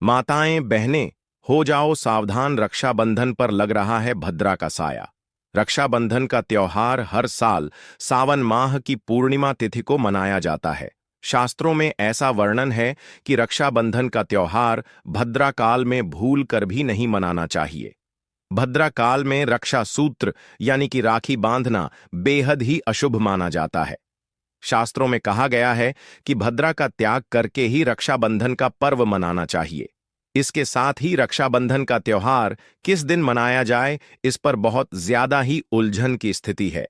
माताएं बहनें, हो जाओ सावधान, रक्षाबंधन पर लग रहा है भद्रा का साया। रक्षाबंधन का त्योहार हर साल सावन माह की पूर्णिमा तिथि को मनाया जाता है। शास्त्रों में ऐसा वर्णन है कि रक्षाबंधन का त्योहार भद्रा काल में भूल कर भी नहीं मनाना चाहिए। भद्रा काल में रक्षा सूत्र यानी कि राखी बांधना बेहद ही अशुभ माना जाता है। शास्त्रों में कहा गया है कि भद्रा का त्याग करके ही रक्षाबंधन का पर्व मनाना चाहिए। इसके साथ ही रक्षाबंधन का त्योहार किस दिन मनाया जाए, इस पर बहुत ज्यादा ही उलझन की स्थिति है।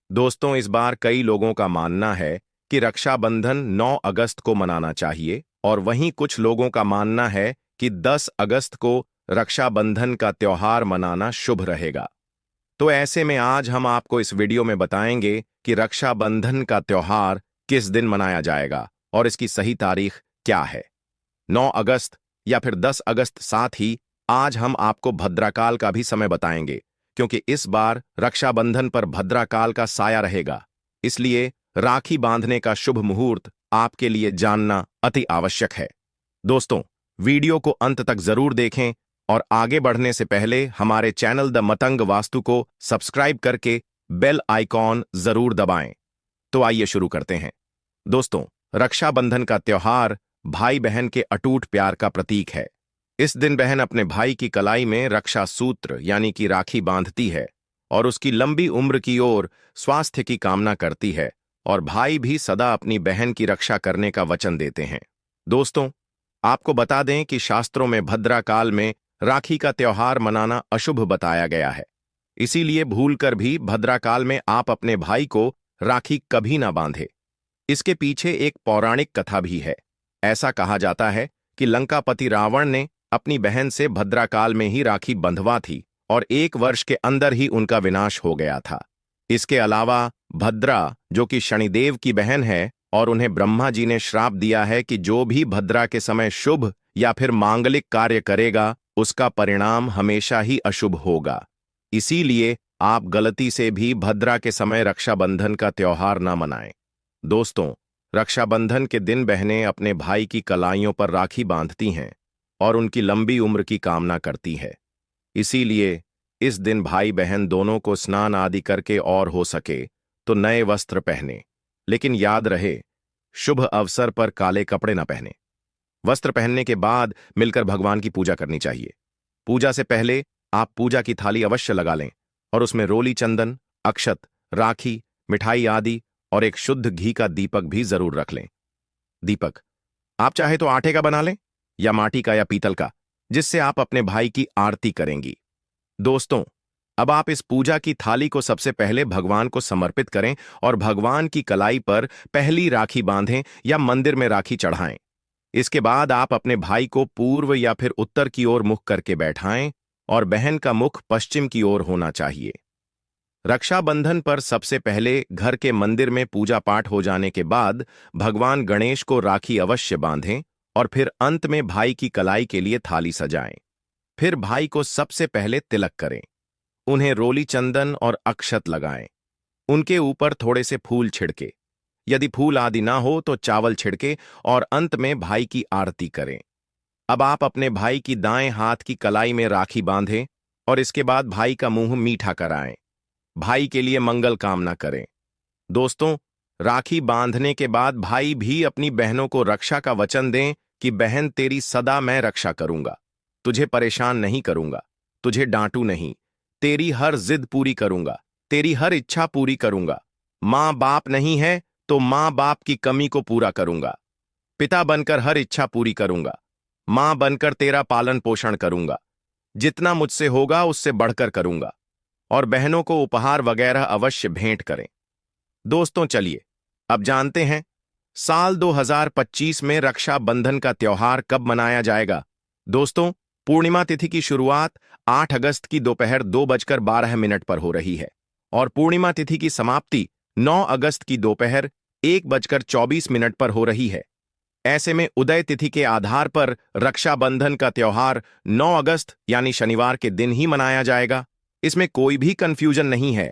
दोस्तों, इस बार कई लोगों का मानना है कि रक्षाबंधन 9 अगस्त को मनाना चाहिए और वहीं कुछ लोगों का मानना है कि 10 अगस्त को रक्षाबंधन का त्योहार मनाना शुभ रहेगा। तो ऐसे में आज हम आपको इस वीडियो में बताएंगे कि रक्षाबंधन का त्योहार किस दिन मनाया जाएगा और इसकी सही तारीख क्या है, 9 अगस्त या फिर 10 अगस्त। साथ ही आज हम आपको भद्राकाल का भी समय बताएंगे, क्योंकि इस बार रक्षाबंधन पर भद्राकाल का साया रहेगा। इसलिए राखी बांधने का शुभ मुहूर्त आपके लिए जानना अति आवश्यक है। दोस्तों, वीडियो को अंत तक जरूर देखें और आगे बढ़ने से पहले हमारे चैनल द मतंग वास्तु को सब्सक्राइब करके बेल आइकॉन जरूर दबाएं। तो आइए शुरू करते हैं। दोस्तों, रक्षाबंधन का त्योहार भाई बहन के अटूट प्यार का प्रतीक है। इस दिन बहन अपने भाई की कलाई में रक्षा सूत्र यानी कि राखी बांधती है और उसकी लंबी उम्र की ओर स्वास्थ्य की कामना करती है, और भाई भी सदा अपनी बहन की रक्षा करने का वचन देते हैं। दोस्तों, आपको बता दें कि शास्त्रों में भद्रा काल में राखी का त्योहार मनाना अशुभ बताया गया है। इसीलिए भूलकर भी भद्रा काल में आप अपने भाई को राखी कभी ना बांधे। इसके पीछे एक पौराणिक कथा भी है। ऐसा कहा जाता है कि लंकापति रावण ने अपनी बहन से भद्रा काल में ही राखी बंधवा थी और 1 वर्ष के अंदर ही उनका विनाश हो गया था। इसके अलावा भद्रा, जो कि शनिदेव की बहन है, और उन्हें ब्रह्मा जी ने श्राप दिया है कि जो भी भद्रा के समय शुभ या फिर मांगलिक कार्य करेगा, उसका परिणाम हमेशा ही अशुभ होगा। इसीलिए आप गलती से भी भद्रा के समय रक्षाबंधन का त्योहार न मनाएं। दोस्तों, रक्षाबंधन के दिन बहनें अपने भाई की कलाइयों पर राखी बांधती हैं और उनकी लंबी उम्र की कामना करती है। इसीलिए इस दिन भाई बहन दोनों को स्नान आदि करके और हो सके तो नए वस्त्र पहने, लेकिन याद रहे, शुभ अवसर पर काले कपड़े न पहने। वस्त्र पहनने के बाद मिलकर भगवान की पूजा करनी चाहिए। पूजा से पहले आप पूजा की थाली अवश्य लगा लें और उसमें रोली चंदन, अक्षत, राखी, मिठाई आदि और एक शुद्ध घी का दीपक भी जरूर रख लें। दीपक आप चाहे तो आटे का बना लें या माटी का या पीतल का, जिससे आप अपने भाई की आरती करेंगी। दोस्तों, अब आप इस पूजा की थाली को सबसे पहले भगवान को समर्पित करें और भगवान की कलाई पर पहली राखी बांधें या मंदिर में राखी चढ़ाएं। इसके बाद आप अपने भाई को पूर्व या फिर उत्तर की ओर मुख करके बैठाएं और बहन का मुख पश्चिम की ओर होना चाहिए। रक्षाबंधन पर सबसे पहले घर के मंदिर में पूजा पाठ हो जाने के बाद भगवान गणेश को राखी अवश्य बांधें और फिर अंत में भाई की कलाई के लिए थाली सजाएं। फिर भाई को सबसे पहले तिलक करें, उन्हें रोली चंदन और अक्षत लगाएं, उनके ऊपर थोड़े से फूल छिड़के, यदि फूल आदि ना हो तो चावल छिड़के और अंत में भाई की आरती करें। अब आप अपने भाई की दाएं हाथ की कलाई में राखी बांधें और इसके बाद भाई का मुंह मीठा कराएं। भाई के लिए मंगल कामना करें। दोस्तों, राखी बांधने के बाद भाई भी अपनी बहनों को रक्षा का वचन दें कि बहन, तेरी सदा मैं रक्षा करूंगा, तुझे परेशान नहीं करूंगा, तुझे डांटू नहीं, तेरी हर जिद पूरी करूंगा, तेरी हर इच्छा पूरी करूंगा। मां बाप नहीं है तो मां बाप की कमी को पूरा करूंगा, पिता बनकर हर इच्छा पूरी करूंगा, मां बनकर तेरा पालन पोषण करूंगा, जितना मुझसे होगा उससे बढ़कर करूंगा, और बहनों को उपहार वगैरह अवश्य भेंट करें। दोस्तों, चलिए अब जानते हैं साल 2025 में रक्षाबंधन का त्योहार कब मनाया जाएगा। दोस्तों, पूर्णिमा तिथि की शुरुआत 8 अगस्त की दोपहर 2:12 पर हो रही है और पूर्णिमा तिथि की समाप्ति 9 अगस्त की दोपहर 1:24 पर हो रही है। ऐसे में उदय तिथि के आधार पर रक्षाबंधन का त्योहार 9 अगस्त यानी शनिवार के दिन ही मनाया जाएगा। इसमें कोई भी कंफ्यूजन नहीं है।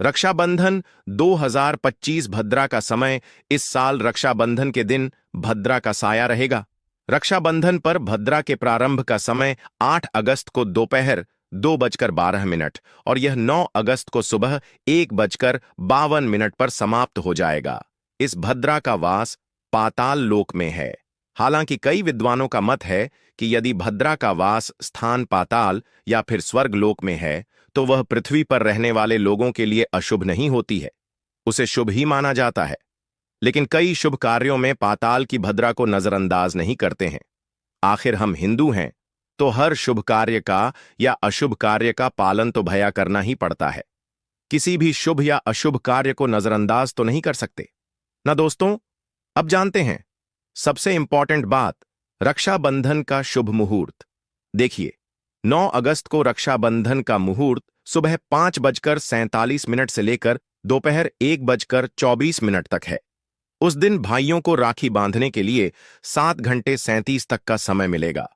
रक्षाबंधन 2025 भद्रा का समय इस साल रक्षाबंधन के दिन भद्रा का साया रहेगा। रक्षाबंधन पर भद्रा के प्रारंभ का समय 8 अगस्त को दोपहर 2:12 और यह 9 अगस्त को सुबह 1:52 पर समाप्त हो जाएगा। इस भद्रा का वास पाताल लोक में है। हालांकि कई विद्वानों का मत है कि यदि भद्रा का वास स्थान पाताल या फिर स्वर्ग लोक में है तो वह पृथ्वी पर रहने वाले लोगों के लिए अशुभ नहीं होती है, उसे शुभ ही माना जाता है। लेकिन कई शुभ कार्यों में पाताल की भद्रा को नजरअंदाज नहीं करते हैं। आखिर हम हिंदू हैं तो हर शुभ कार्य का या अशुभ कार्य का पालन तो भया करना ही पड़ता है। किसी भी शुभ या अशुभ कार्य को नजरअंदाज तो नहीं कर सकते ना दोस्तों। अब जानते हैं सबसे इंपॉर्टेंट बात, रक्षाबंधन का शुभ मुहूर्त। देखिए, 9 अगस्त को रक्षाबंधन का मुहूर्त सुबह 5:47 से लेकर दोपहर 1:24 तक है। उस दिन भाइयों को राखी बांधने के लिए 7 घंटे 37 तक का समय मिलेगा।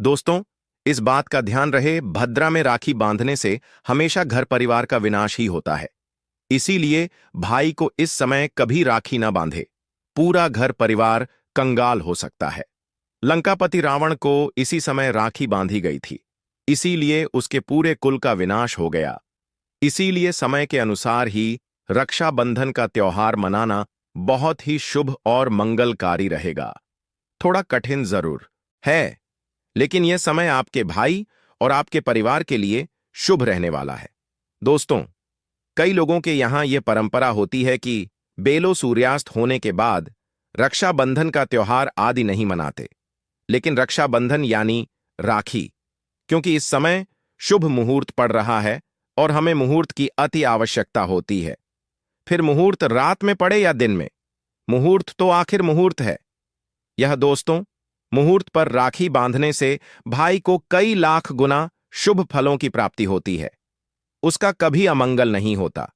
दोस्तों, इस बात का ध्यान रहे, भद्रा में राखी बांधने से हमेशा घर परिवार का विनाश ही होता है। इसीलिए भाई को इस समय कभी राखी ना बांधे, पूरा घर परिवार कंगाल हो सकता है। लंकापति रावण को इसी समय राखी बांधी गई थी, इसीलिए उसके पूरे कुल का विनाश हो गया। इसीलिए समय के अनुसार ही रक्षाबंधन का त्योहार मनाना बहुत ही शुभ और मंगलकारी रहेगा। थोड़ा कठिन जरूर है, लेकिन यह समय आपके भाई और आपके परिवार के लिए शुभ रहने वाला है। दोस्तों, कई लोगों के यहां यह परंपरा होती है कि बेलो सूर्यास्त होने के बाद रक्षाबंधन का त्योहार आदि नहीं मनाते, लेकिन रक्षाबंधन यानी राखी, क्योंकि इस समय शुभ मुहूर्त पड़ रहा है और हमें मुहूर्त की अति आवश्यकता होती है। फिर मुहूर्त रात में पड़े या दिन में, मुहूर्त तो आखिर मुहूर्त है। यह दोस्तों, मुहूर्त पर राखी बांधने से भाई को कई लाख गुना शुभ फलों की प्राप्ति होती है, उसका कभी अमंगल नहीं होता।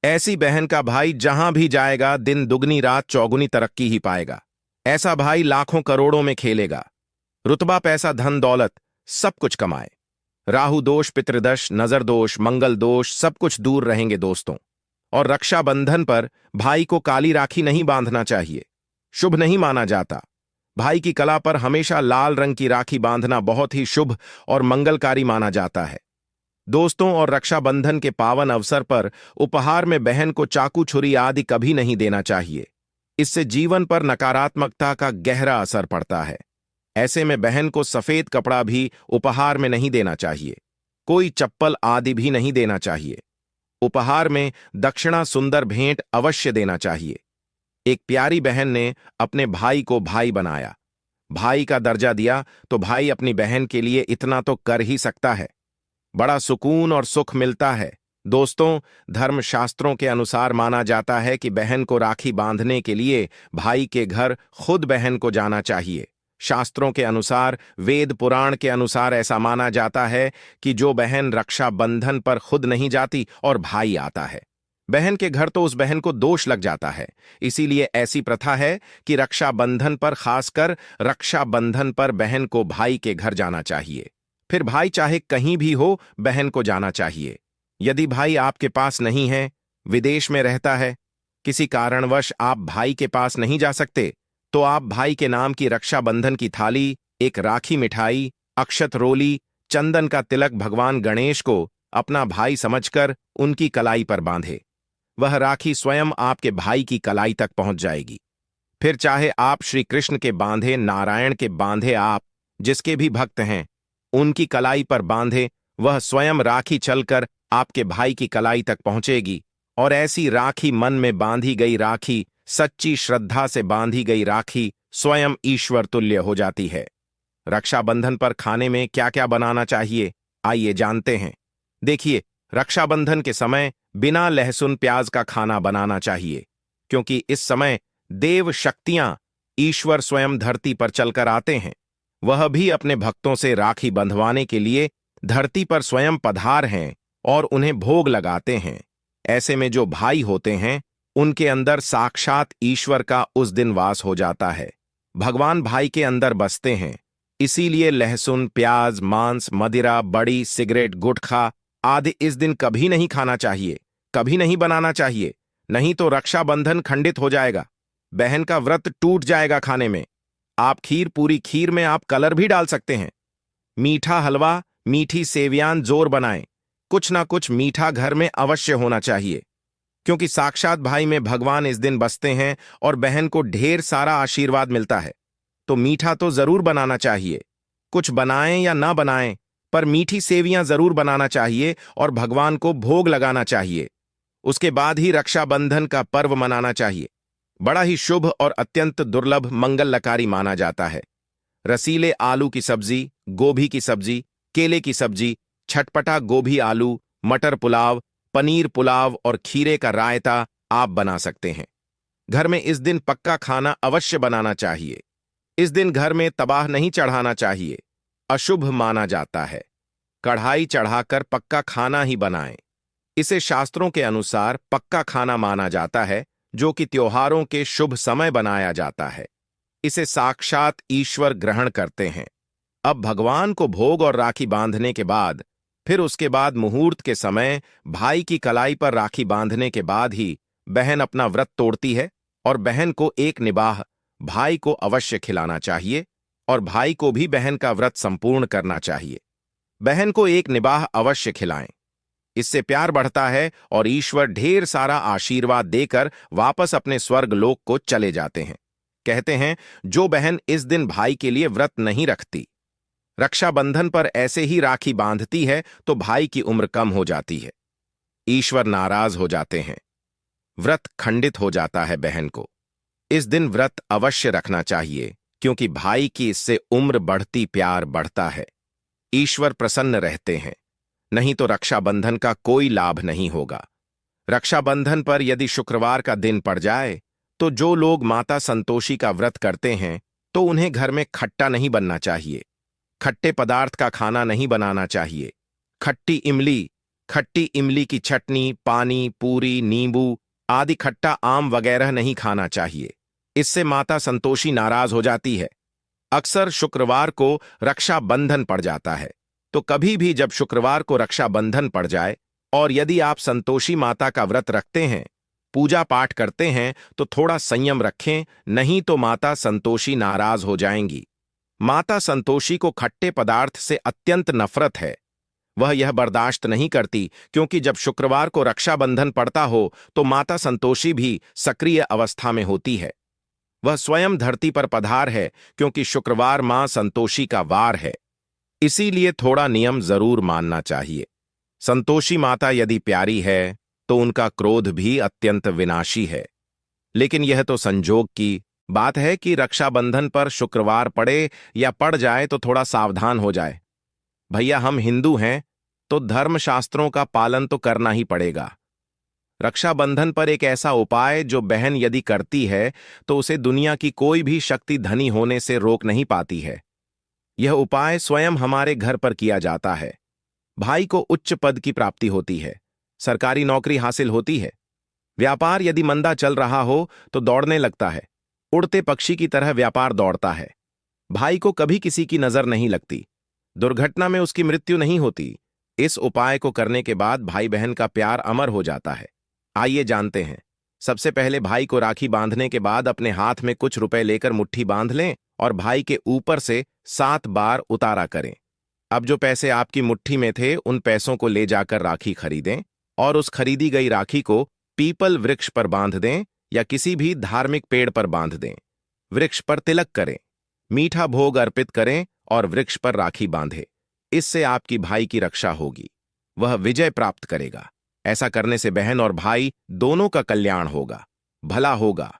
ऐसी बहन का भाई जहां भी जाएगा दिन दुगनी रात चौगुनी तरक्की ही पाएगा। ऐसा भाई लाखों करोड़ों में खेलेगा, रुतबा पैसा धन दौलत सब कुछ कमाए। राहु दोष, पितृदोष, नजर दोष, मंगल दोष सब कुछ दूर रहेंगे दोस्तों। और रक्षाबंधन पर भाई को काली राखी नहीं बांधना चाहिए, शुभ नहीं माना जाता। भाई की कला पर हमेशा लाल रंग की राखी बांधना बहुत ही शुभ और मंगलकारी माना जाता है दोस्तों। और रक्षाबंधन के पावन अवसर पर उपहार में बहन को चाकू छुरी आदि कभी नहीं देना चाहिए, इससे जीवन पर नकारात्मकता का गहरा असर पड़ता है। ऐसे में बहन को सफेद कपड़ा भी उपहार में नहीं देना चाहिए, कोई चप्पल आदि भी नहीं देना चाहिए। उपहार में दक्षिणा सुंदर भेंट अवश्य देना चाहिए। एक प्यारी बहन ने अपने भाई को भाई बनाया, भाई का दर्जा दिया, तो भाई अपनी बहन के लिए इतना तो कर ही सकता है। बड़ा सुकून और सुख मिलता है दोस्तों। धर्मशास्त्रों के अनुसार माना जाता है कि बहन को राखी बांधने के लिए भाई के घर खुद बहन को जाना चाहिए। शास्त्रों के अनुसार, वेद पुराण के अनुसार ऐसा माना जाता है कि जो बहन रक्षाबंधन पर खुद नहीं जाती और भाई आता है, बहन के घर तो उस बहन को दोष लग जाता है। इसीलिए ऐसी प्रथा है कि रक्षाबंधन पर, खासकर रक्षाबंधन पर बहन को भाई के घर जाना चाहिए। फिर भाई चाहे कहीं भी हो, बहन को जाना चाहिए। यदि भाई आपके पास नहीं है, विदेश में रहता है, किसी कारणवश आप भाई के पास नहीं जा सकते, तो आप भाई के नाम की रक्षाबंधन की थाली, एक राखी मिठाई, अक्षत रोली, चंदन का तिलक भगवान गणेश को अपना भाई समझकर उनकी कलाई पर बांधे। वह राखी स्वयं आपके भाई की कलाई तक पहुंच जाएगी। फिर चाहे आप श्री कृष्ण के बांधे, नारायण के बांधे, आप जिसके भी भक्त हैं उनकी कलाई पर बांधे, वह स्वयं राखी चलकर आपके भाई की कलाई तक पहुंचेगी। और ऐसी राखी, मन में बांधी गई राखी, सच्ची श्रद्धा से बांधी गई राखी स्वयं ईश्वर तुल्य हो जाती है। रक्षाबंधन पर खाने में क्या क्या बनाना चाहिए, आइए जानते हैं। देखिए, रक्षाबंधन के समय बिना लहसुन प्याज का खाना बनाना चाहिए, क्योंकि इस समय देव शक्तियां, ईश्वर स्वयं धरती पर चलकर आते हैं। वह भी अपने भक्तों से राखी बंधवाने के लिए धरती पर स्वयं पधार हैं और उन्हें भोग लगाते हैं। ऐसे में जो भाई होते हैं उनके अंदर साक्षात ईश्वर का उस दिन वास हो जाता है। भगवान भाई के अंदर बसते हैं। इसीलिए लहसुन, प्याज, मांस, मदिरा, बड़ी, सिगरेट, गुटखा आदि इस दिन कभी नहीं खाना चाहिए, कभी नहीं बनाना चाहिए, नहीं तो रक्षाबंधन खंडित हो जाएगा, बहन का व्रत टूट जाएगा खाने में। आप खीर पूरी खीर में आप कलर भी डाल सकते हैं। मीठा हलवा, मीठी सेवियां जोर बनाएं। कुछ ना कुछ मीठा घर में अवश्य होना चाहिए, क्योंकि साक्षात भाई में भगवान इस दिन बसते हैं और बहन को ढेर सारा आशीर्वाद मिलता है। तो मीठा तो जरूर बनाना चाहिए। कुछ बनाएं या ना बनाएं, पर मीठी सेवियां जरूर बनाना चाहिए और भगवान को भोग लगाना चाहिए। उसके बाद ही रक्षाबंधन का पर्व मनाना चाहिए। बड़ा ही शुभ और अत्यंत दुर्लभ मंगलकारी माना जाता है। रसीले आलू की सब्जी, गोभी की सब्जी, केले की सब्जी, छटपटा गोभी आलू, मटर पुलाव, पनीर पुलाव और खीरे का रायता आप बना सकते हैं। घर में इस दिन पक्का खाना अवश्य बनाना चाहिए। इस दिन घर में तबाह नहीं चढ़ाना चाहिए, अशुभ माना जाता है। कढ़ाई चढ़ाकर पक्का खाना ही बनाएं। इसे शास्त्रों के अनुसार पक्का खाना माना जाता है, जो कि त्योहारों के शुभ समय बनाया जाता है। इसे साक्षात ईश्वर ग्रहण करते हैं। अब भगवान को भोग और राखी बांधने के बाद, फिर उसके बाद मुहूर्त के समय भाई की कलाई पर राखी बांधने के बाद ही बहन अपना व्रत तोड़ती है और बहन को एक निबाह भाई को अवश्य खिलाना चाहिए और भाई को भी बहन का व्रत संपूर्ण करना चाहिए। बहन को एक निबाह अवश्य खिलाएं। इससे प्यार बढ़ता है और ईश्वर ढेर सारा आशीर्वाद देकर वापस अपने स्वर्ग लोक को चले जाते हैं। कहते हैं, जो बहन इस दिन भाई के लिए व्रत नहीं रखती, रक्षाबंधन पर ऐसे ही राखी बांधती है, तो भाई की उम्र कम हो जाती है, ईश्वर नाराज हो जाते हैं, व्रत खंडित हो जाता है। बहन को इस दिन व्रत अवश्य रखना चाहिए, क्योंकि भाई की इससे उम्र बढ़ती, प्यार बढ़ता है, ईश्वर प्रसन्न रहते हैं। नहीं तो रक्षाबंधन का कोई लाभ नहीं होगा। रक्षाबंधन पर यदि शुक्रवार का दिन पड़ जाए, तो जो लोग माता संतोषी का व्रत करते हैं, तो उन्हें घर में खट्टा नहीं बनना चाहिए। खट्टे पदार्थ का खाना नहीं बनाना चाहिए। खट्टी इमली की चटनी, पानी, पूरी, नींबू आदि खट्टा आम वगैरह नहीं खाना चाहिए। इससे माता संतोषी नाराज हो जाती है। अक्सर शुक्रवार को रक्षाबंधन पड़ जाता है, तो कभी भी जब शुक्रवार को रक्षाबंधन पड़ जाए और यदि आप संतोषी माता का व्रत रखते हैं, पूजा पाठ करते हैं, तो थोड़ा संयम रखें, नहीं तो माता संतोषी नाराज हो जाएंगी। माता संतोषी को खट्टे पदार्थ से अत्यंत नफरत है। वह यह बर्दाश्त नहीं करती, क्योंकि जब शुक्रवार को रक्षाबंधन पड़ता हो तो माता संतोषी भी सक्रिय अवस्था में होती है। वह स्वयं धरती पर पधार है, क्योंकि शुक्रवार मां संतोषी का वार है। इसीलिए थोड़ा नियम जरूर मानना चाहिए। संतोषी माता यदि प्यारी है, तो उनका क्रोध भी अत्यंत विनाशी है। लेकिन यह तो संजोग की बात है कि रक्षाबंधन पर शुक्रवार पड़े या पड़ जाए तो थोड़ा सावधान हो जाए। भैया, हम हिंदू हैं, तो धर्मशास्त्रों का पालन तो करना ही पड़ेगा। रक्षाबंधन पर एक ऐसा उपाय जो बहन यदि करती है, तो उसे दुनिया की कोई भी शक्ति धनी होने से रोक नहीं पाती है। यह उपाय स्वयं हमारे घर पर किया जाता है। भाई को उच्च पद की प्राप्ति होती है, सरकारी नौकरी हासिल होती है। व्यापार यदि मंदा चल रहा हो तो दौड़ने लगता है, उड़ते पक्षी की तरह व्यापार दौड़ता है। भाई को कभी किसी की नजर नहीं लगती, दुर्घटना में उसकी मृत्यु नहीं होती। इस उपाय को करने के बाद भाई बहन का प्यार अमर हो जाता है। आइए जानते हैं। सबसे पहले भाई को राखी बांधने के बाद अपने हाथ में कुछ रुपए लेकर मुट्ठी बांध लें और भाई के ऊपर से 7 बार उतारा करें। अब जो पैसे आपकी मुट्ठी में थे, उन पैसों को ले जाकर राखी खरीदें और उस खरीदी गई राखी को पीपल वृक्ष पर बांध दें या किसी भी धार्मिक पेड़ पर बांध दें। वृक्ष पर तिलक करें, मीठा भोग अर्पित करें और वृक्ष पर राखी बांधें। इससे आपकी भाई की रक्षा होगी, वह विजय प्राप्त करेगा। ऐसा करने से बहन और भाई दोनों का कल्याण होगा, भला होगा।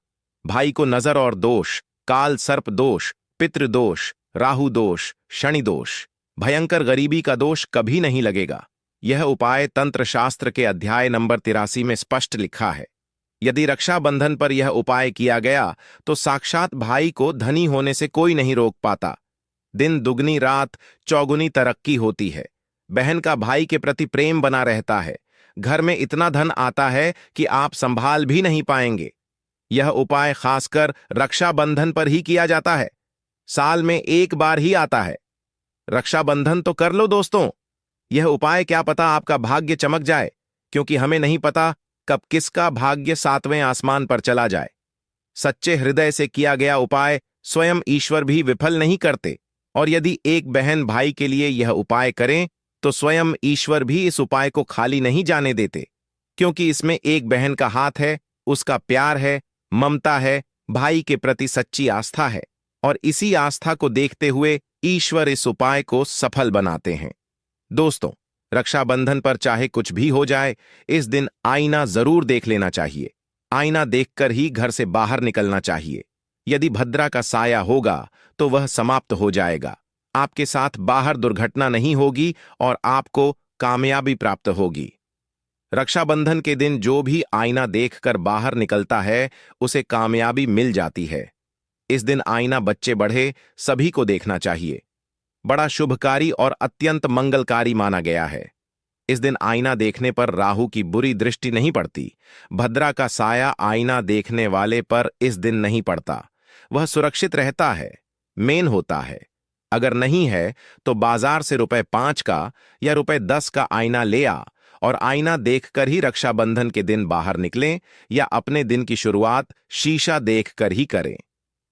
भाई को नजर और दोष, काल सर्प दोष, पितृ दोष, राहु दोष, शनि दोष, भयंकर गरीबी का दोष कभी नहीं लगेगा। यह उपाय तंत्र शास्त्र के अध्याय नंबर 83 में स्पष्ट लिखा है। यदि रक्षाबंधन पर यह उपाय किया गया तो साक्षात भाई को धनी होने से कोई नहीं रोक पाता। दिन दुगनी रात चौगुनी तरक्की होती है। बहन का भाई के प्रति प्रेम बना रहता है। घर में इतना धन आता है कि आप संभाल भी नहीं पाएंगे। यह उपाय खासकर रक्षाबंधन पर ही किया जाता है। साल में एक बार ही आता है। रक्षाबंधन तो कर लो दोस्तों। यह उपाय क्या पता आपका भाग्य चमक जाए, क्योंकि हमें नहीं पता कब किसका भाग्य 7वें आसमान पर चला जाए। सच्चे हृदय से किया गया उपाय स्वयं ईश्वर भी विफल नहीं करते। और यदि एक बहन भाई के लिए यह उपाय करें तो स्वयं ईश्वर भी इस उपाय को खाली नहीं जाने देते, क्योंकि इसमें एक बहन का हाथ है, उसका प्यार है, ममता है, भाई के प्रति सच्ची आस्था है। और इसी आस्था को देखते हुए ईश्वर इस उपाय को सफल बनाते हैं। दोस्तों, रक्षाबंधन पर चाहे कुछ भी हो जाए, इस दिन आईना जरूर देख लेना चाहिए। आईना देखकर ही घर से बाहर निकलना चाहिए। यदि भद्रा का साया होगा तो वह समाप्त हो जाएगा। आपके साथ बाहर दुर्घटना नहीं होगी और आपको कामयाबी प्राप्त होगी। रक्षाबंधन के दिन जो भी आईना देखकर बाहर निकलता है उसे कामयाबी मिल जाती है। इस दिन आईना बच्चे बढ़े सभी को देखना चाहिए। बड़ा शुभकारी और अत्यंत मंगलकारी माना गया है। इस दिन आईना देखने पर राहु की बुरी दृष्टि नहीं पड़ती। भद्रा का साया आईना देखने वाले पर इस दिन नहीं पड़ता। वह सुरक्षित रहता है, मेन होता है। अगर नहीं है तो बाजार से ₹5 का या ₹10 का आईना ले आ और आईना देखकर ही रक्षाबंधन के दिन बाहर निकलें या अपने दिन की शुरुआत शीशा देखकर ही करें।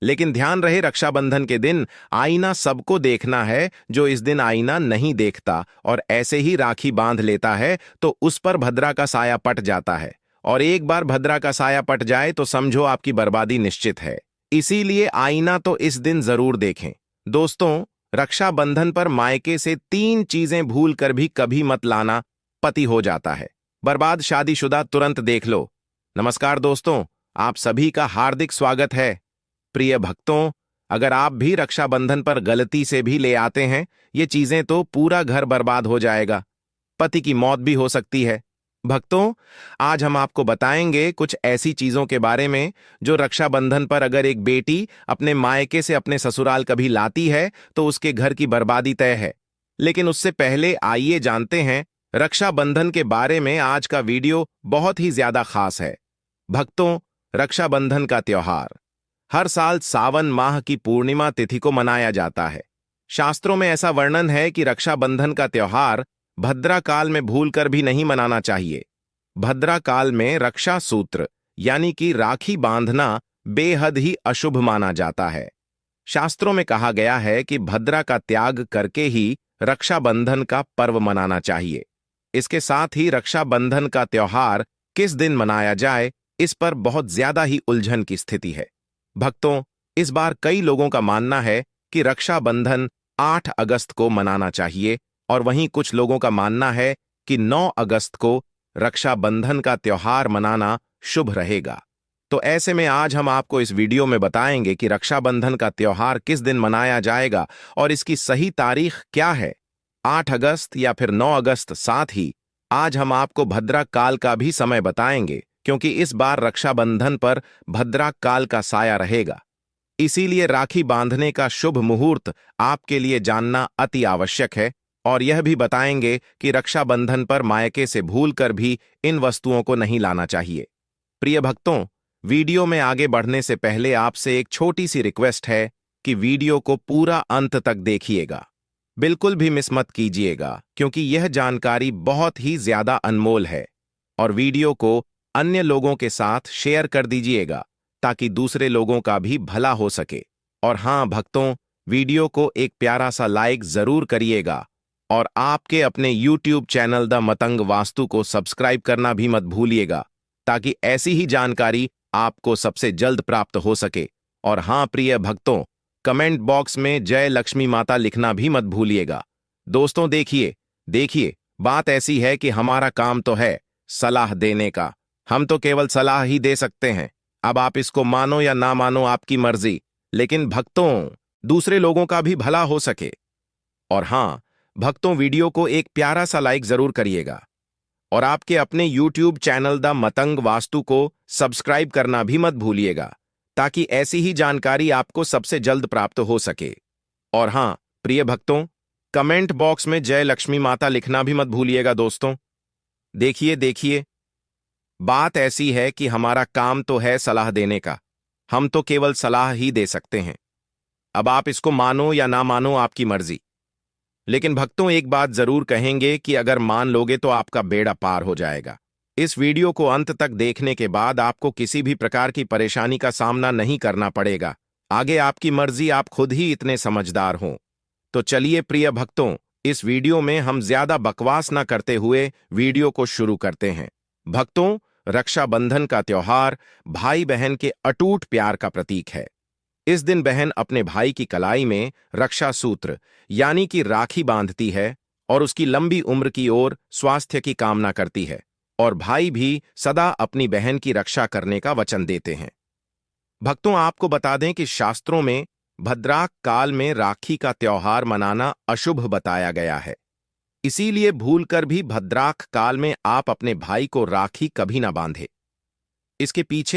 लेकिन ध्यान रहे, रक्षाबंधन के दिन आईना सबको देखना है। जो इस दिन आईना नहीं देखता और ऐसे ही राखी बांध लेता है तो उस पर भद्रा का साया पट जाता है। और एक बार भद्रा का साया पट जाए तो समझो आपकी बर्बादी निश्चित है। इसीलिए आईना तो इस दिन जरूर देखें। दोस्तों, रक्षाबंधन पर मायके से 3 चीजें भूल कर भी कभी मत लाना, पति हो जाता है बर्बाद। शादीशुदा तुरंत देख लो। नमस्कार दोस्तों, आप सभी का हार्दिक स्वागत है। प्रिय भक्तों, अगर आप भी रक्षाबंधन पर गलती से भी ले आते हैं ये चीजें तो पूरा घर बर्बाद हो जाएगा। पति की मौत भी हो सकती है। भक्तों, आज हम आपको बताएंगे कुछ ऐसी चीजों के बारे में जो रक्षाबंधन पर अगर एक बेटी अपने मायके से अपने ससुराल कभी लाती है तो उसके घर की बर्बादी तय है। लेकिन उससे पहले आइए जानते हैं रक्षाबंधन के बारे में। आज का वीडियो बहुत ही ज्यादा खास है। भक्तों, रक्षाबंधन का त्योहार हर साल सावन माह की पूर्णिमा तिथि को मनाया जाता है। शास्त्रों में ऐसा वर्णन है कि रक्षाबंधन का त्योहार भद्रा काल में भूलकर भी नहीं मनाना चाहिए। भद्रा काल में रक्षा सूत्र यानी कि राखी बांधना बेहद ही अशुभ माना जाता है। शास्त्रों में कहा गया है कि भद्रा का त्याग करके ही रक्षाबंधन का पर्व मनाना चाहिए। इसके साथ ही रक्षाबंधन का त्योहार किस दिन मनाया जाए, इस पर बहुत ज्यादा ही उलझन की स्थिति है। भक्तों, इस बार कई लोगों का मानना है कि रक्षाबंधन 8 अगस्त को मनाना चाहिए और वहीं कुछ लोगों का मानना है कि 9 अगस्त को रक्षाबंधन का त्योहार मनाना शुभ रहेगा। तो ऐसे में आज हम आपको इस वीडियो में बताएंगे कि रक्षाबंधन का त्योहार किस दिन मनाया जाएगा और इसकी सही तारीख क्या है, 8 अगस्त या फिर 9 अगस्त। साथ ही आज हम आपको भद्रा काल का भी समय बताएंगे, क्योंकि इस बार रक्षाबंधन पर भद्रा काल का साया रहेगा। इसीलिए राखी बांधने का शुभ मुहूर्त आपके लिए जानना अति आवश्यक है। और यह भी बताएंगे कि रक्षाबंधन पर मायके से भूलकर भी इन वस्तुओं को नहीं लाना चाहिए। प्रिय भक्तों, वीडियो में आगे बढ़ने से पहले आपसे एक छोटी सी रिक्वेस्ट है कि वीडियो को पूरा अंत तक देखिएगा। बिल्कुल भी मिस मत कीजिएगा, क्योंकि यह जानकारी बहुत ही ज्यादा अनमोल है। और वीडियो को अन्य लोगों के साथ शेयर कर दीजिएगा ताकि दूसरे लोगों का भी भला हो सके। और हां भक्तों, वीडियो को एक प्यारा सा लाइक जरूर करिएगा और आपके अपने YouTube channel the Matang vastu को सब्सक्राइब करना भी मत भूलिएगा, ताकि ऐसी ही जानकारी आपको सबसे जल्द प्राप्त हो सके। और हां प्रिय भक्तों, कमेंट बॉक्स में जय लक्ष्मी माता लिखना भी मत भूलिएगा। दोस्तों देखिए, बात ऐसी है कि हमारा काम तो है सलाह देने का। हम तो केवल सलाह ही दे सकते हैं। अब आप इसको मानो या ना मानो, आपकी मर्जी। लेकिन भक्तों, दूसरे लोगों का भी भला हो सके। और हां भक्तों, वीडियो को एक प्यारा सा लाइक जरूर करिएगा और आपके अपने YouTube channel the Matang vastu को सब्सक्राइब करना भी मत भूलिएगा, ताकि ऐसी ही जानकारी आपको सबसे जल्द प्राप्त हो सके। और हां प्रिय भक्तों, कमेंट बॉक्स में जय लक्ष्मी माता लिखना भी मत भूलिएगा। दोस्तों देखिए, बात ऐसी है कि हमारा काम तो है सलाह देने का। हम तो केवल सलाह ही दे सकते हैं। अब आप इसको मानो या ना मानो, आपकी मर्जी। लेकिन भक्तों, एक बात जरूर कहेंगे कि अगर मान लोगे तो आपका बेड़ा पार हो जाएगा। इस वीडियो को अंत तक देखने के बाद आपको किसी भी प्रकार की परेशानी का सामना नहीं करना पड़ेगा। आगे आपकी मर्जी, आप खुद ही इतने समझदार हों। तो चलिए प्रिय भक्तों, इस वीडियो में हम ज्यादा बकवास न करते हुए वीडियो को शुरू करते हैं। भक्तों, रक्षाबंधन का त्योहार भाई बहन के अटूट प्यार का प्रतीक है। इस दिन बहन अपने भाई की कलाई में रक्षा सूत्र यानी कि राखी बांधती है और उसकी लंबी उम्र की ओर स्वास्थ्य की कामना करती है, और भाई भी सदा अपनी बहन की रक्षा करने का वचन देते हैं। भक्तों, आपको बता दें कि शास्त्रों में भद्राक काल में राखी का त्योहार मनाना अशुभ बताया गया है। इसीलिए भूलकर भी भद्राक काल में आप अपने भाई को राखी कभी ना बांधे। इसके पीछे